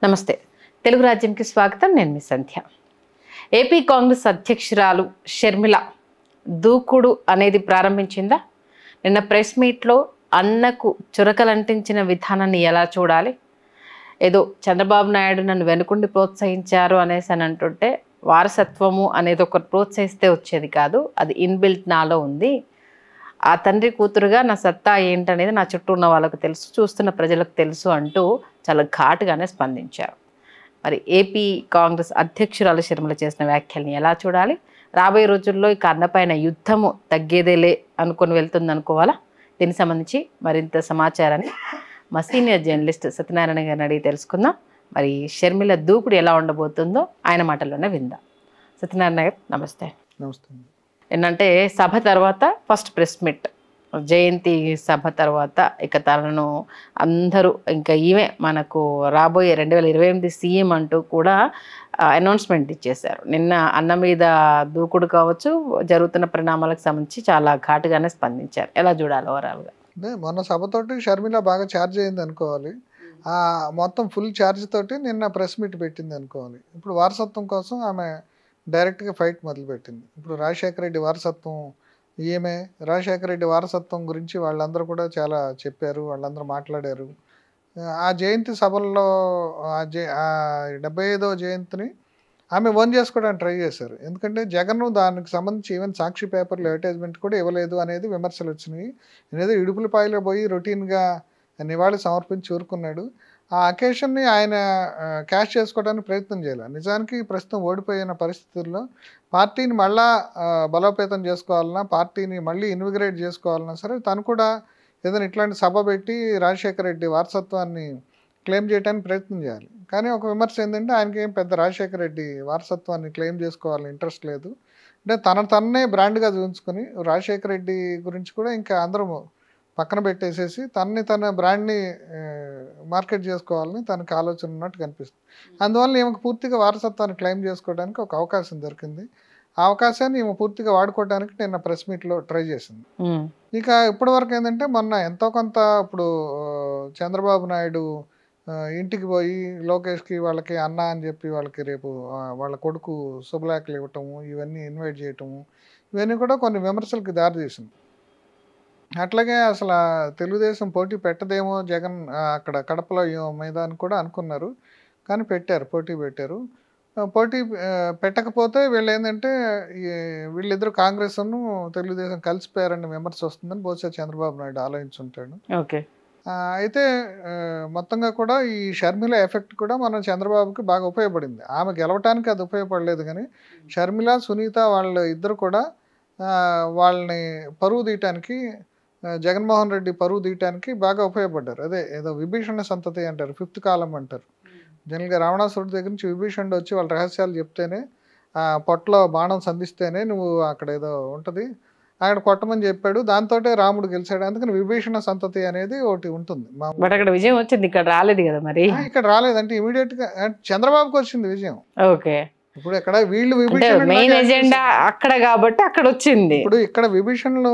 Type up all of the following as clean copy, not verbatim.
నమస్తే తెలుగు రాజ్యంకి స్వాగతం. నేను మీ సంధ్య. ఏపీ కాంగ్రెస్ అధ్యక్షురాలు షర్మిల దూకుడు అనేది ప్రారంభించిందా? నిన్న ప్రెస్ మీట్లో అన్నకు చురకలంటించిన విధానాన్ని ఎలా చూడాలి? ఏదో చంద్రబాబు నాయుడు నన్ను వెనుకుండి ప్రోత్సహించారు అనేసి అని అంటుంటే, వారసత్వము అనేది ఒకరు ప్రోత్సహిస్తే వచ్చేది కాదు, అది ఇన్బిల్ట్ నాలో ఉంది. ఆ తండ్రి కూతురుగా నా సత్తా ఏంటనేది నా చుట్టూ ఉన్న వాళ్ళకు తెలుసు, చూస్తున్న ప్రజలకు తెలుసు అంటూ చాలా ఘాటుగానే స్పందించారు. మరి ఏపీ కాంగ్రెస్ అధ్యక్షురాలు షర్మిల చేసిన వ్యాఖ్యల్ని ఎలా చూడాలి? రాబోయే రోజుల్లో ఈ అన్నపైన యుద్ధము తగ్గేదేలే అనుకొని వెళ్తుంది అనుకోవాలా? దీనికి సంబంధించి మరింత సమాచారాన్ని మా సీనియర్ జర్నలిస్ట్ సత్యనారాయణ గారిని అడిగి తెలుసుకుందాం. మరి షర్మిల దూకుడు ఎలా ఉండబోతుందో ఆయన మాటల్లోనే విందాం. సత్యనారాయణ గారు నమస్తే. నమస్తే. ఏంటంటే సభ తర్వాత ఫస్ట్ ప్రెస్ మీట్, జయంతి సభ తర్వాత ఇక తనను అందరూ ఇంకా ఈమె మనకు రాబోయే 2028 సీఎం అంటూ కూడా అనౌన్స్మెంట్ ఇచ్చేశారు. నిన్న అన్న మీద దూకుడు కావచ్చు, జరుగుతున్న పరిణామాలకు సంబంధించి చాలా ఘాటుగానే స్పందించారు. ఎలా చూడాలి ఓవరాల్గా? అంటే మొన్న సభతోటి షర్మిల బాగా ఛార్జ్ అయింది అనుకోవాలి. మొత్తం ఫుల్ ఛార్జ్ తోటి నిన్న ప్రెస్ మీట్ పెట్టింది అనుకోవాలి. ఇప్పుడు వారసత్వం కోసం ఆమె డైరెక్ట్గా ఫైట్ మొదలుపెట్టింది. ఇప్పుడు రాజశేఖర రెడ్డి వారసత్వం రాజశేఖర రెడ్డి వారసత్వం గురించి వాళ్ళందరూ కూడా చాలా చెప్పారు, వాళ్ళందరూ మాట్లాడారు. ఆ జయంతి సభల్లో 75వ జయంతిని ఆమె ఓన్ చేసుకోవడానికి ట్రై చేశారు. ఎందుకంటే జగన్ దానికి సంబంధించి ఈవెన్ సాక్షి పేపర్లో అడ్వర్టైజ్మెంట్ కూడా ఇవ్వలేదు అనేది విమర్శలు వచ్చినాయి. అనేది ఇడుపులపాయలో పోయి రొటీన్గా నివాళి సమర్పించి ఊరుకున్నాడు. ఆ అకేషన్ని ఆయన క్యాష్ చేసుకోవడానికి ప్రయత్నం చేయాలి. నిజానికి ప్రస్తుతం ఓడిపోయిన పరిస్థితుల్లో పార్టీని మళ్ళా బలోపేతం చేసుకోవాలన్నా, పార్టీని మళ్ళీ ఇన్విగ్రేట్ చేసుకోవాలన్నా సరే తను కూడా ఏదైనా ఇట్లాంటి సభ పెట్టి రాజశేఖర రెడ్డి వారసత్వాన్ని క్లెయిమ్ చేయడానికి ప్రయత్నం చేయాలి. కానీ ఒక విమర్శ ఏంటంటే ఆయనకి ఏం పెద్ద రాజశేఖర రెడ్డి వారసత్వాన్ని క్లెయిమ్ చేసుకోవాలని ఇంట్రెస్ట్ లేదు. అంటే తన్నే బ్రాండ్గా చూపించుకొని రాజశేఖర రెడ్డి గురించి కూడా ఇంకా అందరూ పక్కన పెట్టేసేసి తన బ్రాండ్ని మార్కెట్ చేసుకోవాలని తనకు ఆలోచన ఉన్నట్టు కనిపిస్తుంది. అందువల్ల ఈమెకు పూర్తిగా వారసత్వాన్ని క్లెయిమ్ చేసుకోవడానికి ఒక అవకాశం దొరికింది. ఆ అవకాశాన్ని ఈమె పూర్తిగా వాడుకోవడానికి నిన్న ప్రెస్ మీట్లో ట్రై చేసింది. ఇక ఇప్పటి వరకు ఏంటంటే మొన్న ఎంతో కొంత ఇప్పుడు చంద్రబాబు నాయుడు ఇంటికి పోయి లోకేష్కి వాళ్ళకి అన్న అని చెప్పి వాళ్ళకి రేపు వాళ్ళ కొడుకు శుభలేఖలు ఇవ్వటము, ఇవన్నీ ఇన్వైట్ చేయటము, ఇవన్నీ కూడా కొన్ని విమర్శలకు దారితీసింది. అట్లాగే అసలు తెలుగుదేశం పోటీ పెట్టదేమో జగన్ అక్కడ కడపలో మీద అని కూడా అనుకున్నారు. కానీ పోటీ పెట్టారు. పోటీ పెట్టకపోతే వీళ్ళు ఏంటంటే వీళ్ళిద్దరు కాంగ్రెస్ను తెలుగుదేశం కలిసిపోయారని విమర్శ వస్తుందని బహుశా చంద్రబాబు నాయుడు ఆలోచించుంటాడు. ఓకే. అయితే మొత్తంగా కూడా ఈ షర్మిల ఎఫెక్ట్ కూడా మనం చంద్రబాబుకి బాగా ఉపయోగపడింది. ఆమె గెలవటానికి అది ఉపయోగపడలేదు, కానీ షర్మిల, సునీత వాళ్ళు ఇద్దరు కూడా వాళ్ళని పరువు తీయటానికి, జగన్మోహన్ రెడ్డి పరువు తీయటానికి బాగా ఉపయోగపడ్డారు. అదే ఏదో విభీషణ సంతతి అంటారు, 5th కాలం అంటారు. జనరల్గా రావణాసురుడి దగ్గర నుంచి విభీషణుడు వచ్చి వాళ్ళ రహస్యాలు చెప్తేనే, పొట్టలో బాణం సంధిస్తేనే నువ్వు అక్కడ ఏదో ఉంటుంది అక్కడ కొట్టమని చెప్పాడు, దాంతో రాముడు గెలిచాడు. అందుకని విభీషణ సంతతి అనేది ఒకటి ఉంటుంది. బట్ అక్కడ విజయం వచ్చింది, ఇక్కడ రాలేదు కదా. మరి ఇక్కడ రాలేదంటే ఇమీడియట్ గా చంద్రబాబుకి వచ్చింది విజయం. ఓకే. ఇప్పుడు ఇక్కడ వీళ్ళు మెయిన్ ఎజెండా అక్కడ కాబట్టి అక్కడ వచ్చింది. ఇప్పుడు ఇక్కడ విభీషణుల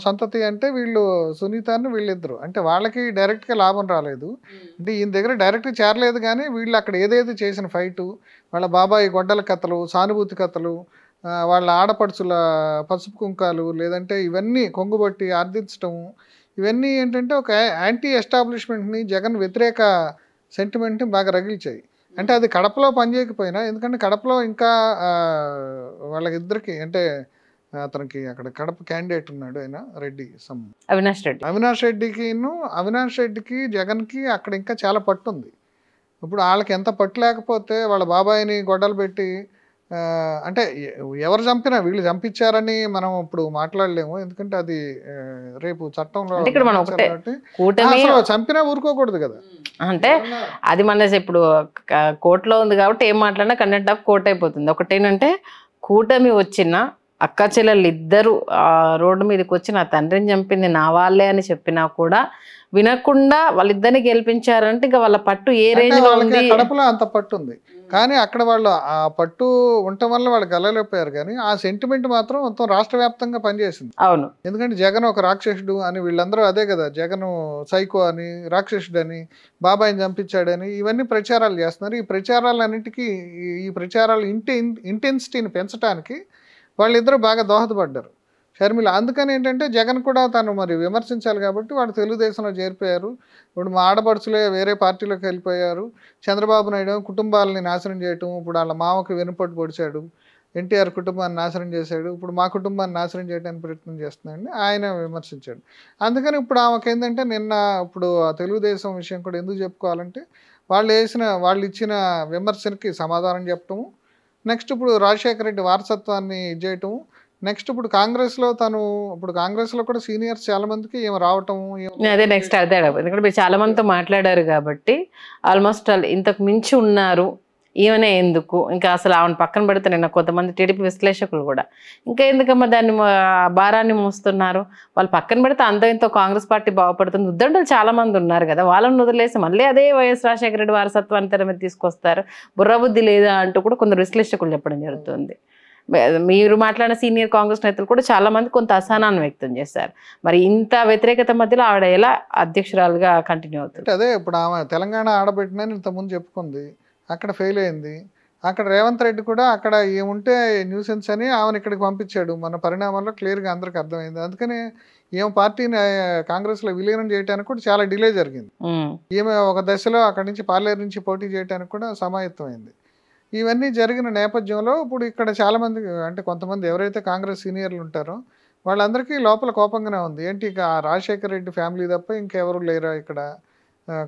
సంతతి అంటే వీళ్ళు సునీతాన్ని వీళ్ళిద్దరు అంటే వాళ్ళకి డైరెక్ట్ గా లాభం రాలేదు. అంటే ఈయన దగ్గర డైరెక్ట్ చేరలేదు, కానీ వీళ్ళు అక్కడ ఏదైతే చేసిన ఫైటు, వాళ్ళ బాబాయి గొడ్డల కథలు, సానుభూతి కథలు, వాళ్ళ ఆడపడుచుల పసుపు కుంకాలు, లేదంటే ఇవన్నీ కొంగుబట్టి ఆర్దించటము, ఇవన్నీ ఏంటంటే ఒక యాంటీ ఎస్టాబ్లిష్మెంట్ని, జగన్ వ్యతిరేక సెంటిమెంట్ని బాగా రగిల్చాయి. అంటే అది కడపలో పనిచేయకపోయినా, ఎందుకంటే కడపలో ఇంకా వాళ్ళకిద్దరికి అంటే అతనికి అక్కడ కడప క్యాండిడేట్ ఉన్నాడు, ఆయన రెడ్డి అవినాష్ రెడ్డికి జగన్కి అక్కడ ఇంకా చాలా పట్టు ఉంది. ఇప్పుడు వాళ్ళకి ఎంత పట్టు లేకపోతే వాళ్ళ బాబాయిని గొడ్డలు పెట్టి అంటే ఎవరు చంపినా వీళ్ళు చంపించారని మనం ఇప్పుడు మాట్లాడలేము, ఎందుకంటే అది రేపు చట్టంలో చంపినా ఊరుకోకూడదు కదా. అంటే అది మన ఇప్పుడు కోర్టులో ఉంది కాబట్టి ఏం మాట్లాడినా కంటెంప్ట్ ఆఫ్ కోర్ట్ అయిపోతుంది. ఒకటేనంటే కూటమి వచ్చిన అక్క చెల్లెళ్ళు ఇద్దరు రోడ్డు మీదకి వచ్చి నా తండ్రిని చంపింది నా వాళ్ళే అని చెప్పినా కూడా వినకుండా వాళ్ళిద్దరిని గెలిపించారంటే ఇంకా వాళ్ళ పట్టు ఏ అంటే రేంజ్ లో వాళ్ళకి ఉంది. కడపలో అంత పట్టు ఉంది, కానీ అక్కడ వాళ్ళు ఆ పట్టు ఉండటం వల్ల వాళ్ళు గెలలేకపోయారు, కానీ ఆ సెంటిమెంట్ మాత్రం మొత్తం రాష్ట్ర వ్యాప్తంగా పనిచేసింది. అవును. ఎందుకంటే జగన్ ఒక రాక్షసుడు అని వీళ్ళందరూ అదే కదా, జగన్ సైకో అని, రాక్షసుడు అని, బాబాయిని చంపించాడని ఇవన్నీ ప్రచారాలు చేస్తున్నారు. ఈ ప్రచారాలన్నిటికీ ఈ ప్రచారాలు ఇంటెన్సిటీని పెంచడానికి వాళ్ళిద్దరూ బాగా దోహదపడ్డారు, షర్మిల. అందుకని ఏంటంటే జగన్ కూడా తను మరి విమర్శించాలి కాబట్టి వాడు తెలుగుదేశంలో చేరిపోయారు. ఇప్పుడు మా ఆడపడుచులే వేరే పార్టీలోకి వెళ్ళిపోయారు. చంద్రబాబు నాయుడు కుటుంబాలని నాశనం చేయటం, ఇప్పుడు వాళ్ళ మామకి వెనుపట్టు పొడిచాడు, ఎన్టీఆర్ కుటుంబాన్ని నాశనం చేశాడు, ఇప్పుడు మా కుటుంబాన్ని నాశనం చేయడానికి ప్రయత్నం చేస్తున్నాడని ఆయన విమర్శించాడు. అందుకని ఇప్పుడు ఆమెకి ఏంటంటే నిన్న ఇప్పుడు ఆ తెలుగుదేశం విషయం కూడా ఎందుకు చెప్పుకోవాలంటే వాళ్ళు ఇచ్చిన విమర్శనకి సమాధానం చెప్పటము, నెక్స్ట్ ఇప్పుడు రాజశేఖర రెడ్డి వారసత్వాన్ని చేయటము, నెక్స్ట్ ఇప్పుడు కాంగ్రెస్లో కూడా సీనియర్స్ చాలా మందికి ఏమి రావటం. అదే నెక్స్ట్ అదే ఎందుకంటే మీరు చాలా మందితో మాట్లాడారు కాబట్టి ఆల్మోస్ట్ ఇంతకు మించి ఉన్నారు ఈమెనే ఎందుకు, ఇంకా అసలు ఆమెను పక్కన పెడితే నిన్న కొంతమంది టీడీపీ విశ్లేషకులు కూడా ఇంకా ఎందుకమ్మా దాన్ని భారాన్ని మోస్తున్నారు, వాళ్ళు పక్కన పెడితే అంత ఇంతో కాంగ్రెస్ పార్టీ బాగుపడుతుంది, ఉద్దండలు చాలా మంది ఉన్నారు కదా, వాళ్ళని వదిలేసి మళ్ళీ అదే వైఎస్ రాజశేఖర రెడ్డి వారసత్వాన్ని తెర మీద తీసుకొస్తారు, బుర్రబుద్ధి లేదా అంటూ కూడా కొందరు విశ్లేషకులు చెప్పడం జరుగుతుంది. మీరు మాట్లాడిన సీనియర్ కాంగ్రెస్ నేతలు కూడా చాలా మంది కొంత అసహనాన్ని వ్యక్తం చేశారు. మరి ఇంత వ్యతిరేకత మధ్యలో ఆవిడ ఎలా అధ్యక్షురాలుగా కంటిన్యూ అవుతుంది? అదే ఇప్పుడు ఆమె తెలంగాణ ఆడబెట్టినని ఇంతకుముందు చెప్పుకుంది, అక్కడ ఫెయిల్ అయింది. అక్కడ రేవంత్ రెడ్డి కూడా అక్కడ ఏముంటే న్యూసెన్స్ అని ఆమెను ఇక్కడికి పంపించాడు. మన పరిణామాల్లో క్లియర్గా అందరికి అర్థమైంది. అందుకని ఈమె పార్టీని కాంగ్రెస్లో విలీనం చేయడానికి కూడా చాలా డిలే జరిగింది. ఈమె ఒక దశలో అక్కడి నుంచి పార్లర్ నుంచి పోటీ చేయడానికి కూడా సమాయత్తమైంది. ఇవన్నీ జరిగిన నేపథ్యంలో ఇప్పుడు ఇక్కడ చాలామంది అంటే కొంతమంది ఎవరైతే కాంగ్రెస్ సీనియర్లు ఉంటారో వాళ్ళందరికీ లోపల కోపంగానే ఉంది. ఏంటి ఇక రాజశేఖర రెడ్డి ఫ్యామిలీ తప్ప ఇంకెవరు లేరా ఇక్కడ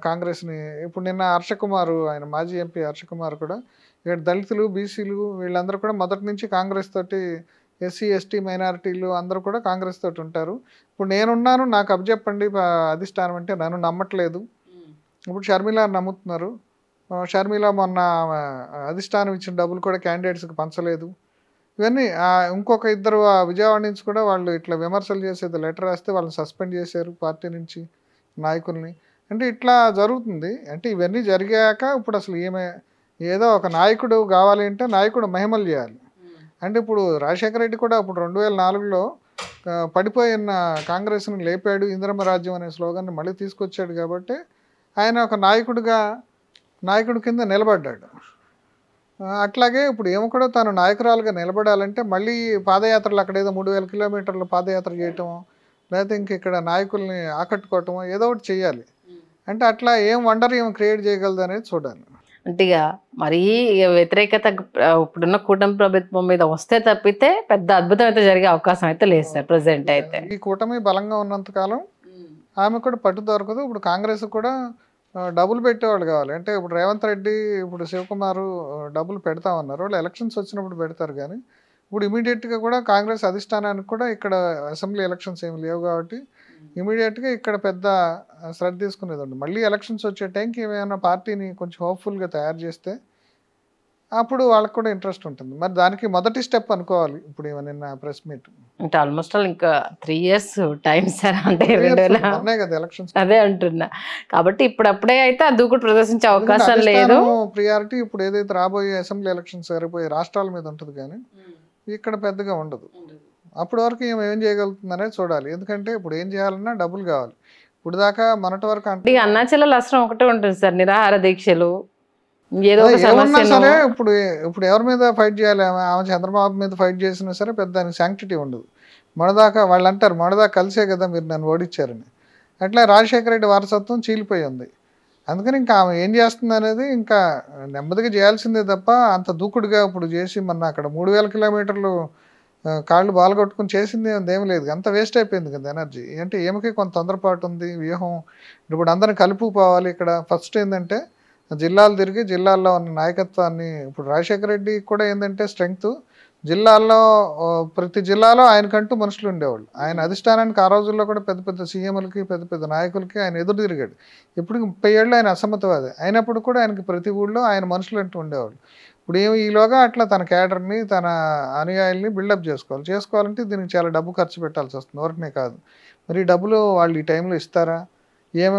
కాంగ్రెస్ని. ఇప్పుడు నిన్న హర్షకుమార్, ఆయన మాజీ ఎంపీ హర్షకుమార్ కూడా ఇక్కడ దళితులు, బీసీలు వీళ్ళందరూ కూడా మొదటి నుంచి కాంగ్రెస్ తోటి, ఎస్సీ ఎస్టీ మైనారిటీలు అందరూ కూడా కాంగ్రెస్ తోటి ఉంటారు. ఇప్పుడు నేనున్నాను నాకు అప్పచెప్పండి అధిష్టానం అంటే నన్ను నమ్మట్లేదు. ఇప్పుడు షర్మిల నమ్ముతున్నారు. షర్మిల మొన్న అధిష్టానం ఇచ్చిన డబ్బులు కూడా క్యాండిడేట్స్కి పంచలేదు. ఇవన్నీ ఇంకొక ఇద్దరు విజయవాడ నుంచి కూడా వాళ్ళు ఇట్లా విమర్శలు చేసేది లెటర్ రాస్తే వాళ్ళని సస్పెండ్ చేశారు పార్టీ నుంచి నాయకుల్ని. అంటే ఇట్లా జరుగుతుంది. అంటే ఇవన్నీ జరిగాక ఇప్పుడు అసలు ఏదో ఒక నాయకుడు కావాలి అంటే నాయకుడు మహిమలు చేయాలి. అంటే ఇప్పుడు రాజశేఖర రెడ్డి కూడా ఇప్పుడు 2004లో పడిపోయిన కాంగ్రెస్ని లేపాడు, ఇందిరమ్మ రాజ్యం అనే స్లోగాన్ని మళ్ళీ తీసుకొచ్చాడు కాబట్టి ఆయన ఒక నాయకుడి కింద నిలబడ్డాడు. అట్లాగే ఇప్పుడు ఏమో కూడా తాను నాయకురాలుగా నిలబడాలంటే మళ్ళీ పాదయాత్రలు అక్కడ ఏదో 3000 కిలోమీటర్ల పాదయాత్ర చేయటం, లేకపోతే ఇంక ఇక్కడ నాయకుల్ని ఆకట్టుకోవటం ఏదో ఒకటి చేయాలి. అంటే అట్లా ఏం వండర్ ఏం క్రియేట్ చేయగలదు అనేది చూడాలి. అంటే ఇక మరీ వ్యతిరేకత ఇప్పుడున్న కూటమి ప్రభుత్వం మీద వస్తే తప్పితే పెద్ద అద్భుతం అయితే జరిగే అవకాశం అయితే లేదు సార్ ప్రజెంట్ అయితే. ఈ కూటమి బలంగా ఉన్నంతకాలం ఆమె కూడా పట్టు దొరకదు. ఇప్పుడు కాంగ్రెస్ కూడా డబ్బులు పెట్టేవాళ్ళు కావాలి. అంటే ఇప్పుడు రేవంత్ రెడ్డి, ఇప్పుడు శివకుమార్ డబ్బులు పెడతామన్నారు, వాళ్ళు ఎలక్షన్స్ వచ్చినప్పుడు పెడతారు. కానీ ఇప్పుడు ఇమీడియట్గా కూడా కాంగ్రెస్ అధిష్టానానికి కూడా ఇక్కడ అసెంబ్లీ ఎలక్షన్స్ ఏమి లేవు కాబట్టి ఇమీడియట్గా ఇక్కడ పెద్ద శ్రద్ధ తీసుకునేది ఉంది. మళ్ళీ ఎలక్షన్స్ వచ్చే టైంకి ఏమైనా పార్టీని కొంచెం హోప్ఫుల్గా తయారు చేస్తే అప్పుడు వాళ్ళకి కూడా ఇంట్రెస్ట్ ఉంటుంది. మరి దానికి మొదటి స్టెప్ అనుకోవాలి ఇప్పుడు నిన్న ప్రెస్ మీట్. అంటే ఆల్మోస్ట్ ఇంకా 3 years టైం సార్. అంటే కదా ఎలక్షన్స్, అదే అంటున్నా. కాబట్టి ఇప్పుడప్పుడే అయితే ఆ దూకుడు ప్రదర్శించే అవకాశం లేదు. ప్రియారిటీ ఇప్పుడు ఏదైతే రాబోయే అసెంబ్లీ ఎలక్షన్స్ సరిపోయే రాష్ట్రాల మీద ఉంటుంది, కానీ ఇక్కడ పెద్దగా ఉండదు. అప్పటి వరకు ఏం చేయగలుగుతుంది అనేది చూడాలి. ఎందుకంటే ఇప్పుడు ఏం చేయాలన్నా డబ్బులు కావాలి. ఇప్పుడు దాకా మొన్నటి వరకు అంటే అన్నాచెల్లెల అస్త్రం ఒకటే ఉంటుంది సార్, నిరాహార దీక్షలు ఏదో ఏమన్నా సరే. ఇప్పుడు ఎవరి మీద ఫైట్ చేయాలి? ఆమె చంద్రబాబు మీద ఫైట్ చేసినా సరే పెద్ద దానికి శాంక్టిటీ ఉండదు. మొన్నదాకా వాళ్ళు అంటారు మొన్నదాకా కలిసే కదా మీరు నన్ను ఓడించారని. అట్లా రాజశేఖర రెడ్డి వారసత్వం చీలిపోయి ఉంది. అందుకని ఇంకా ఆమె ఏం చేస్తుంది అనేది ఇంకా నెమ్మదిగా చేయాల్సిందే తప్ప అంత దూకుడుగా ఇప్పుడు చేసి మొన్న అక్కడ 3000 కిలోమీటర్లు కాళ్ళు బాలగొట్టుకుని చేసింది ఏం లేదు. అంత వేస్ట్ అయిపోయింది కదా ఎనర్జీ. అంటే ఏమికి కొంత తొందరపాటు ఉంది, వ్యూహం. ఇప్పుడు అందరం కలుపుకోవాలి. ఇక్కడ ఫస్ట్ ఏంటంటే జిల్లాలు తిరిగి జిల్లాల్లో ఉన్న నాయకత్వాన్ని, ఇప్పుడు రాజశేఖర రెడ్డి కూడా ఏంటంటే స్ట్రెంగ్త్ జిల్లాల్లో ప్రతి జిల్లాలో ఆయనకంటూ మనుషులు ఉండేవాళ్ళు. ఆయన అధిష్టానానికి ఆ రోజుల్లో కూడా పెద్ద పెద్ద సీఎంలకి, పెద్ద పెద్ద నాయకులకి ఆయన ఎదురు తిరిగాడు. ఇప్పటికి 30 ఏళ్ళు ఆయన అసమ్మతవాది. అయినప్పుడు కూడా ఆయనకి ప్రతి ఊళ్ళో ఆయన మనుషులు అంటూ ఉండేవాళ్ళు. ఇప్పుడు ఈలోగా అట్లా తన క్యాడర్ని, తన అనుయాయుల్ని బిల్డప్ చేసుకోవాలంటే దీనికి చాలా డబ్బు ఖర్చు పెట్టాల్సి వస్తుంది, ఊరికనే కాదు. మరి ఈ డబ్బులు వాళ్ళు ఈ టైంలో ఇస్తారా,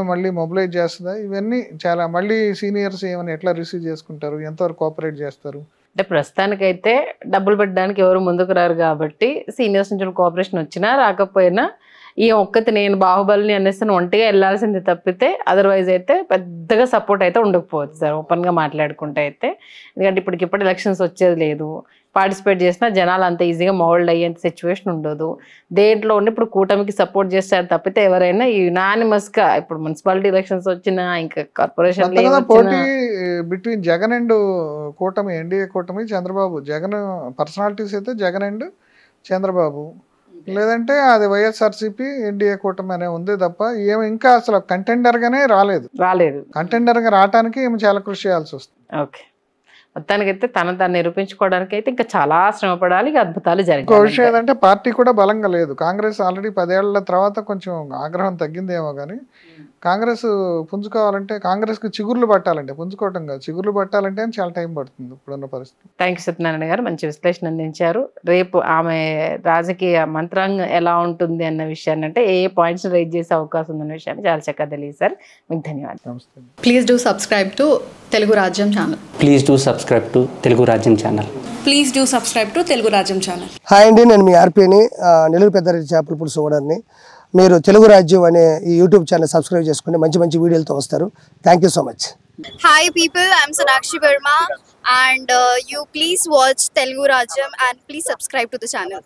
మళ్ళీ మొబిలైజ్ చేస్తుందా, ఇవన్నీ చాలా. మళ్ళీ సీనియర్స్ ఏమైనా ఎట్లా రిసీవ్ చేసుకుంటారు, ఎంతవరకు కోఆపరేట్ చేస్తారు? అంటే ప్రస్తుతానికైతే డబ్బులు పెట్టడానికి ఎవరు ముందుకు రారు కాబట్టి సీనియర్స్ నుంచి కోఆపరేషన్ వచ్చినా రాకపోయినా ఈ ఒక్కటి నేను బాహుబలిని అనేసి ఒంటిగా వెళ్ళాల్సింది తప్పితే అదర్వైజ్ అయితే పెద్దగా సపోర్ట్ అయితే ఉండకపోవచ్చు సార్, ఓపెన్గా మాట్లాడుకుంటే అయితే. ఎందుకంటే ఇప్పటికిప్పుడు ఎలక్షన్స్ వచ్చేది లేదు, పార్టిసిపేట్ చేసినా జనాలు అంత ఈజీగా మోల్డ్ అయ్యేంత సిచ్యువేషన్ ఉండదు. దేంట్లో ఉండి ఇప్పుడు కూటమికి సపోర్ట్ చేస్తారు తప్పితే ఎవరైనా యునానిమస్గా ఇప్పుడు మున్సిపాలిటీ ఎలక్షన్స్ వచ్చినా ఇంకా కార్పొరేషన్ పోటీ బిట్వీన్ జగన్ అండ్ కూటమి, ఎన్డీఏ కూటమి, చంద్రబాబు. జగన్ పర్సనాలిటీస్ అయితే జగన్ అండ్ చంద్రబాబు, లేదంటే అది వైఎస్ఆర్సీపీ ఎన్డీఏ కూటమి అనే ఉంది తప్ప ఇంకా అసలు కంటెండర్గానే రాలేదు. కంటెండర్గా రావడానికి చాలా కృషి చేయాల్సి వస్తుంది. ఓకే, మొత్తానికైతే తను నిరూపించుకోవడానికి అయితే ఇంకా చాలా శ్రమ పడాలి, అద్భుతాలు జరిగాయి. ఇంకో విషయం ఏంటంటే పార్టీ కూడా బలంగా లేదు. కాంగ్రెస్ ఆల్రెడీ 10 ఏళ్ల తర్వాత కొంచెం ఆగ్రహం తగ్గిందేమో కానీ కాంగ్రెస్ పుంజుకోవాలంటే, కాంగ్రెస్కి చిగుర్లు పట్టాలంటే, పుంజుకోవటం కాదు, చిగుర్లు పట్టాలంటే చాలా టైం పడుతుంది ఇప్పుడున్న పరిస్థితి. థ్యాంక్ యూ సత్యనారాయణ గారు, మంచి విశ్లేషణ అందించారు. రేపు ఆమె రాజకీయ మంత్రాంగం ఎలా ఉంటుంది అన్న విషయాన్ని, అంటే ఏ పాయింట్స్ రైజ్ చేసే అవకాశం ఉందన్న విషయాన్ని చాలా చక్కగా తెలియదు సార్. మీకు ధన్యవాదాలు. నమస్తే. Please do subscribe to Telugu Rajyam channel. Please do subscribe to Telugu Rajyam channel. Please do subscribe to Telugu Rajyam channel. Hi అండి, నేను మీ ఆర్పీని, నెల్లూరు పెద్దారెడ్డి చేపల పులుసు ఓనర్ని. మీరు తెలుగు రాజ్యం అనే ఈ యూట్యూబ్ ఛానల్ సబ్స్క్రైబ్ చేసుకుని మంచి మంచి వీడియోలతో వస్తారు. Thank you so much. Hi people, I'm Sonakshi Verma and you please watch Telugu Rajyam and please subscribe to the channel.